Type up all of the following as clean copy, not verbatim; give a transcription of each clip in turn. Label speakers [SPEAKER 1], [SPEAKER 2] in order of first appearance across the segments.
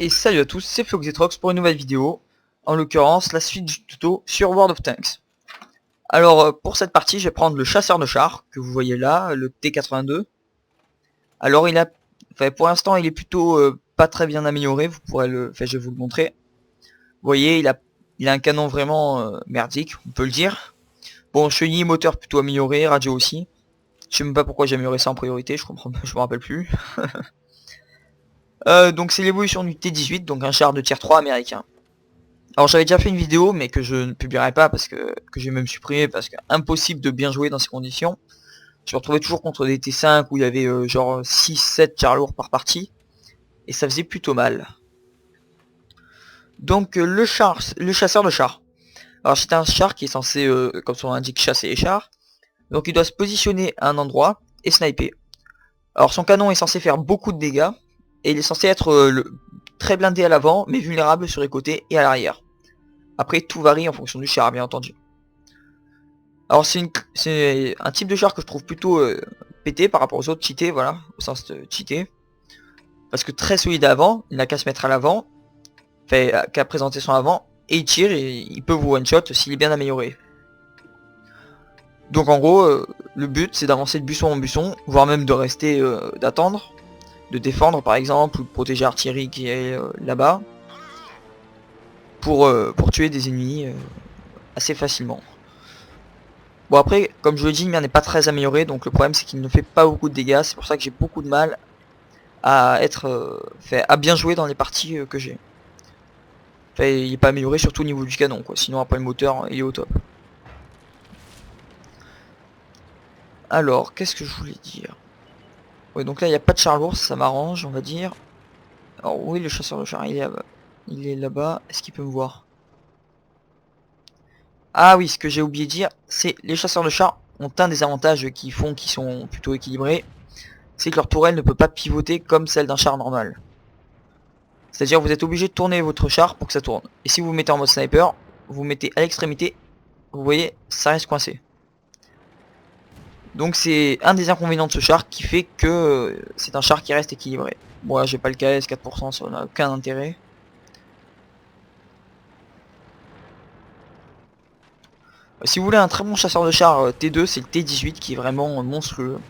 [SPEAKER 1] Et salut à tous, c'est Floxetrox pour une nouvelle vidéo, en l'occurrence la suite du tuto sur World of Tanks. Alors pour cette partie je vais prendre le chasseur de chars, que vous voyez là, le T82. Alors pour l'instant il est plutôt pas très bien amélioré, vous pourrez je vais vous le montrer. Vous voyez il a un canon vraiment merdique, on peut le dire. Bon, chenille, moteur plutôt amélioré, radio aussi. Je sais même pas pourquoi j'ai amélioré ça en priorité, je me rappelle plus. Donc c'est l'évolution du T18, donc un char de tier 3 américain. Alors j'avais déjà fait une vidéo mais que je ne publierai pas parce que j'ai même supprimé parce que impossible de bien jouer dans ces conditions. Je me retrouvais toujours contre des T5 où il y avait genre 6-7 chars lourds par partie et ça faisait plutôt mal. Donc le chasseur de chars. Alors c'est un char qui est censé, comme son nom l'indique, chasser les chars. Donc il doit se positionner à un endroit et sniper. Alors son canon est censé faire beaucoup de dégâts et il est censé être très blindé à l'avant mais vulnérable sur les côtés et à l'arrière. Après tout varie en fonction du char bien entendu. Alors c'est un type de char que je trouve plutôt pété par rapport aux autres cheatés, voilà, au sens de cheaté. Parce que très solide à l'avant, il n'a qu'à se mettre à l'avant, qu'à présenter son avant, et il tire et il peut vous one shot s'il est bien amélioré. Donc en gros, le but c'est d'avancer de buisson en buisson, voire même de rester, d'attendre, de défendre par exemple, ou de protéger l'artillerie qui est là-bas, pour tuer des ennemis assez facilement. Bon après, comme je le dis, le mien n'est pas très amélioré, donc le problème c'est qu'il ne fait pas beaucoup de dégâts, c'est pour ça que j'ai beaucoup de mal à être à bien jouer dans les parties que j'ai. Enfin, il n'est pas amélioré surtout au niveau du canon, quoi. Sinon après le moteur, il est au top. Alors, qu'est-ce que je voulais dire? Ouais, donc là il n'y a pas de char lourd, ça m'arrange, on va dire. Alors oui, le chasseur de char, il est là-bas. Est-ce qu'il peut me voir? Ah oui, ce que j'ai oublié de dire, c'est les chasseurs de char ont un des avantages qui font qu'ils sont plutôt équilibrés, c'est que leur tourelle ne peut pas pivoter comme celle d'un char normal. C'est-à-dire vous êtes obligé de tourner votre char pour que ça tourne. Et si vous vous mettez en mode sniper, vous mettez à l'extrémité, vous voyez, ça reste coincé. Donc c'est un des inconvénients de ce char qui fait que c'est un char qui reste équilibré. Bon là j'ai pas le KS 4%, ça n'a aucun intérêt. Si vous voulez un très bon chasseur de char T2, c'est le T18 qui est vraiment monstrueux.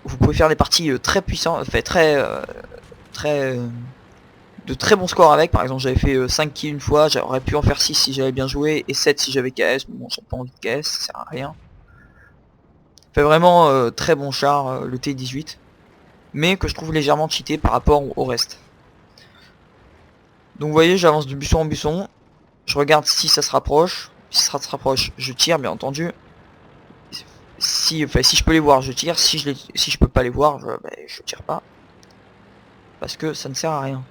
[SPEAKER 1] Vous pouvez faire des parties très puissantes, de très bons scores avec. Par exemple j'avais fait 5 kills une fois, j'aurais pu en faire 6 si j'avais bien joué et 7 si j'avais KS, mais bon j'ai pas envie de KS, ça sert à rien. Fait vraiment très bon char le T18, mais que je trouve légèrement cheaté par rapport au reste. Donc vous voyez, j'avance de buisson en buisson, je regarde si ça se rapproche, si ça se rapproche je tire bien entendu. Si je peux les voir je tire, si je peux pas les voir je tire pas. Parce que ça ne sert à rien.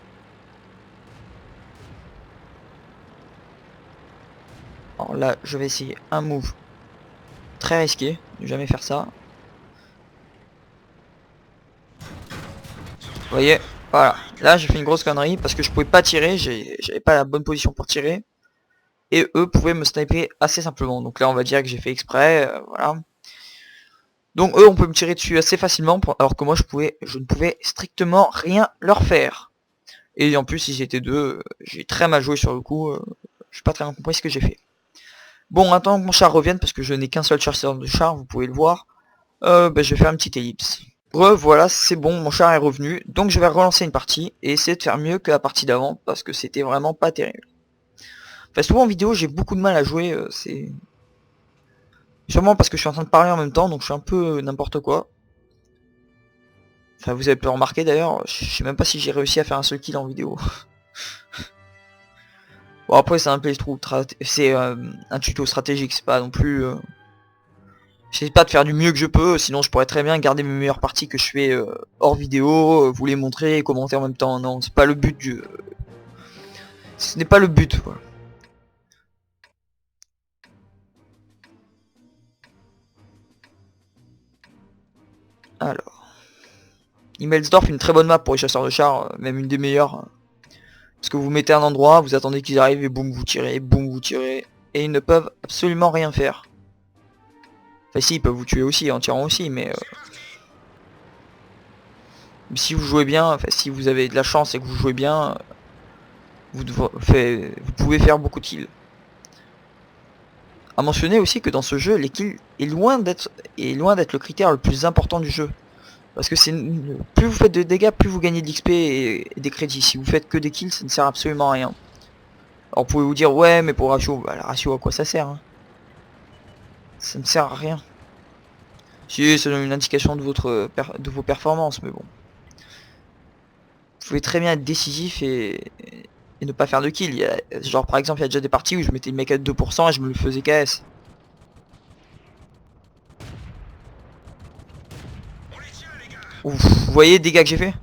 [SPEAKER 1] Alors là je vais essayer un move très risqué, ne jamais faire ça. Vous voyez, voilà, là j'ai fait une grosse connerie parce que je pouvais pas tirer, j'avais pas la bonne position pour tirer. Et eux pouvaient me sniper assez simplement. Donc là on va dire que j'ai fait exprès, voilà. Donc eux on peut me tirer dessus assez facilement, alors que moi je ne pouvais strictement rien leur faire. Et en plus si j'étais deux, j'ai très mal joué sur le coup, je n'ai pas très bien compris ce que j'ai fait. Bon, attends que mon char revienne, parce que je n'ai qu'un seul chasseur de char, vous pouvez le voir. Je vais faire une petite ellipse. Voilà, c'est bon, mon char est revenu, donc je vais relancer une partie, et essayer de faire mieux que la partie d'avant, parce que c'était vraiment pas terrible. Enfin, souvent en vidéo j'ai beaucoup de mal à jouer, c'est... Sûrement parce que je suis en train de parler en même temps, donc je suis un peu n'importe quoi. Enfin, vous avez pu remarquer d'ailleurs, je sais même pas si j'ai réussi à faire un seul kill en vidéo. Bon après c'est un playthrough, c'est un tuto stratégique, c'est pas non plus... J'essaie pas de faire du mieux que je peux, sinon je pourrais très bien garder mes meilleures parties que je fais hors vidéo, vous les montrer et commenter en même temps. Non, c'est pas le but du... Ce n'est pas le but, quoi. Alors... Immelsdorf, une très bonne map pour les chasseurs de chars, même une des meilleures. Parce que vous mettez un endroit, vous attendez qu'ils arrivent et boum vous tirez, et ils ne peuvent absolument rien faire. Enfin si, ils peuvent vous tuer aussi, en tirant aussi, mais... Mais si vous jouez bien, enfin si vous avez de la chance et que vous jouez bien, vous pouvez faire beaucoup de kills. À mentionner aussi que dans ce jeu, les kills est loin d'être le critère le plus important du jeu. Parce que plus vous faites de dégâts, plus vous gagnez de l'XP et des crédits. Si vous faites que des kills, ça ne sert absolument à rien. Alors vous pouvez vous dire ouais mais pour ratio, bah, la ratio à quoi ça sert hein. Ça ne sert à rien. Si ça donne une indication de vos performances, mais bon. Vous pouvez très bien être décisif et ne pas faire de kill. Genre par exemple il y a déjà des parties où je mettais le mec à 2% et je me le faisais KS. Ouf, vous voyez les dégâts que j'ai fait?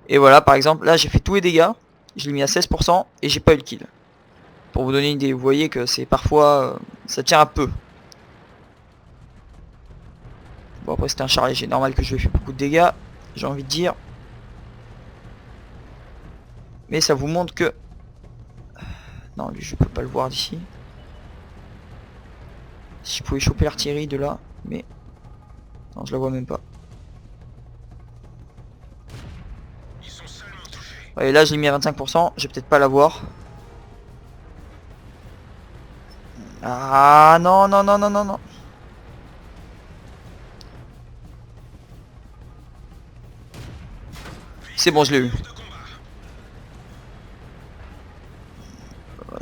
[SPEAKER 1] Et voilà par exemple là j'ai fait tous les dégâts, je l'ai mis à 16% et j'ai pas eu le kill. Pour vous donner une idée, vous voyez que c'est parfois ça tient un peu. Bon après c'était un char léger, normal que je lui ai fait beaucoup de dégâts, j'ai envie de dire. Mais ça vous montre que... Non lui je peux pas le voir d'ici. Si je pouvais choper l'artillerie de là, mais... Non je la vois même pas. Ouais, là je l'ai mis à 25%, je vais peut-être pas l'avoir. Ah non non non non non non. C'est bon je l'ai eu.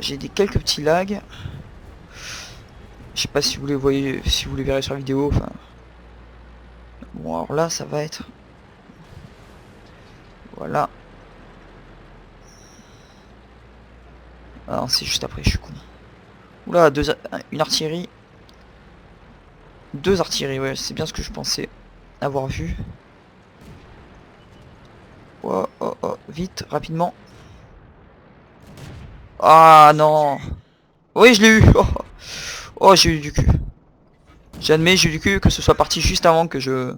[SPEAKER 1] J'ai quelques petits lags. Je sais pas si vous les voyez, si vous les verrez sur la vidéo. Enfin... Bon alors là ça va être... Voilà. Ah non c'est juste après, je suis con. Oula, une artillerie. Deux artilleries, ouais, c'est bien ce que je pensais avoir vu. Oh, oh, oh, vite, rapidement. Ah non. Oui, je l'ai eu. Oh, oh j'ai eu du cul. J'admets, j'ai eu du cul que ce soit parti juste avant que je...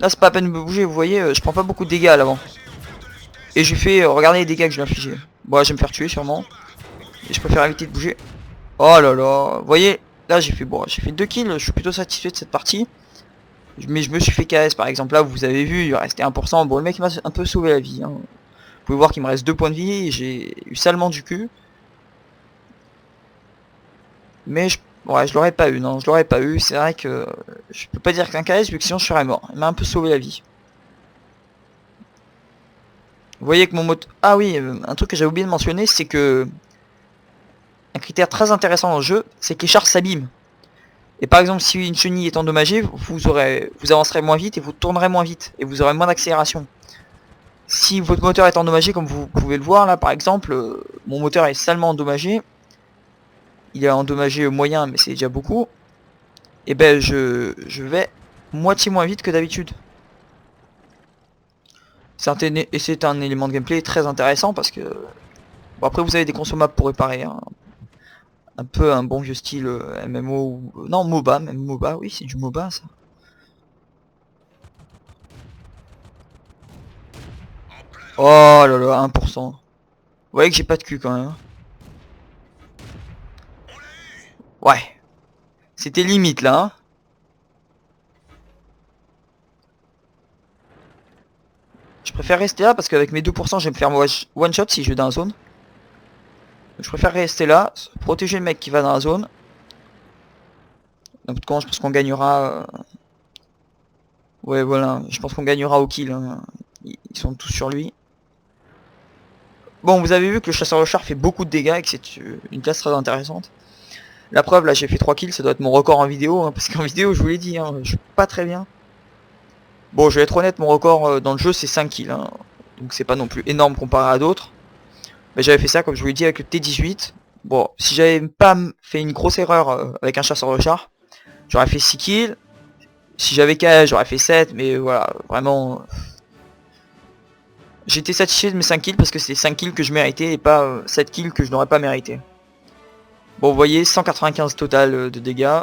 [SPEAKER 1] Là, c'est pas à peine de me bouger, vous voyez, je prends pas beaucoup de dégâts à l'avant. Et j'ai fait, regardez les dégâts que je lui ai infligés. Bon, je vais me faire tuer sûrement. Et je préfère éviter de bouger. Oh là là, vous voyez, là j'ai fait, bon, j'ai fait 2 kills, je suis plutôt satisfait de cette partie. Mais je me suis fait KS par exemple, là vous avez vu, il restait 1%. Bon, le mec m'a un peu sauvé la vie. Hein. Vous pouvez voir qu'il me reste 2 points de vie et j'ai eu salement du cul. Mais ouais, je l'aurais pas eu, non, je l'aurais pas eu. C'est vrai que je peux pas dire qu'un KS vu que sinon je serais mort. Il m'a un peu sauvé la vie. Vous voyez que mon moteur... Ah oui, un truc que j'avais oublié de mentionner, c'est que... Un critère très intéressant dans le jeu, c'est que les chars s'abîment. Et par exemple, si une chenille est endommagée, vous avancerez moins vite et vous tournerez moins vite. Et vous aurez moins d'accélération. Si votre moteur est endommagé, comme vous pouvez le voir là par exemple, mon moteur est salement endommagé. Il est endommagé moyen, mais c'est déjà beaucoup. Et ben je vais moitié moins vite que d'habitude. C'est un élément de gameplay très intéressant parce que... Bon après vous avez des consommables pour réparer. Hein. Un peu un bon vieux style MMO ou... Non MOBA, même MOBA, oui c'est du MOBA ça. Oh là là, 1%. Vous voyez que j'ai pas de cul quand même. Ouais. C'était limite là. Hein. Je préfère rester là parce qu'avec mes 2% je vais me faire one shot si je vais dans la zone. Donc, je préfère rester là, protéger le mec qui va dans la zone. Donc quand je pense qu'on gagnera... Ouais voilà, je pense qu'on gagnera au kill. Hein. Ils sont tous sur lui. Bon vous avez vu que le chasseur de char fait beaucoup de dégâts et que c'est une classe très intéressante. La preuve là j'ai fait 3 kills, ça doit être mon record en vidéo. Hein, parce qu'en vidéo je vous l'ai dit, hein, je suis pas très bien. Bon je vais être honnête, mon record dans le jeu c'est 5 kills. Hein. Donc c'est pas non plus énorme comparé à d'autres. Mais j'avais fait ça comme je vous l'ai dit avec le T18. Bon si j'avais pas fait une grosse erreur avec un chasseur de char, j'aurais fait 6 kills. Si j'avais KS j'aurais fait 7. Mais voilà vraiment... J'étais satisfait de mes 5 kills parce que c'est 5 kills que je méritais et pas 7 kills que je n'aurais pas mérité. Bon vous voyez 195 total de dégâts.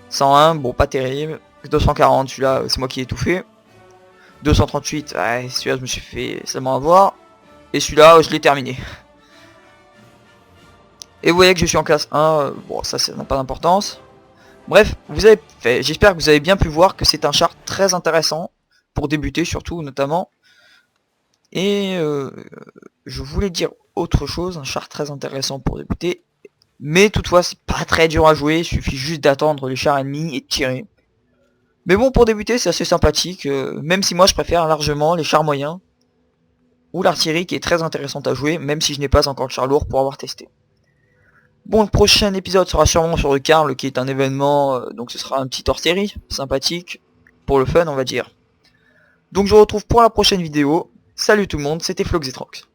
[SPEAKER 1] 101, bon pas terrible. 240 celui-là c'est moi qui ai tout fait. 238, ouais, celui-là je me suis fait seulement avoir. Et celui-là je l'ai terminé. Et vous voyez que je suis en classe 1, bon ça n'a pas d'importance. Bref, j'espère que vous avez bien pu voir que c'est un char très intéressant, pour débuter surtout notamment. Et je voulais dire autre chose, un char très intéressant pour débuter. Mais toutefois, c'est pas très dur à jouer, il suffit juste d'attendre les chars ennemis et de tirer. Mais bon, pour débuter, c'est assez sympathique, même si moi je préfère largement les chars moyens, ou l'artillerie qui est très intéressante à jouer, même si je n'ai pas encore de char lourd pour avoir testé. Bon, le prochain épisode sera sûrement sur le Karl, qui est un événement, donc ce sera un petit hors-série, sympathique, pour le fun on va dire. Donc je vous retrouve pour la prochaine vidéo. Salut tout le monde, c'était Floxetrox.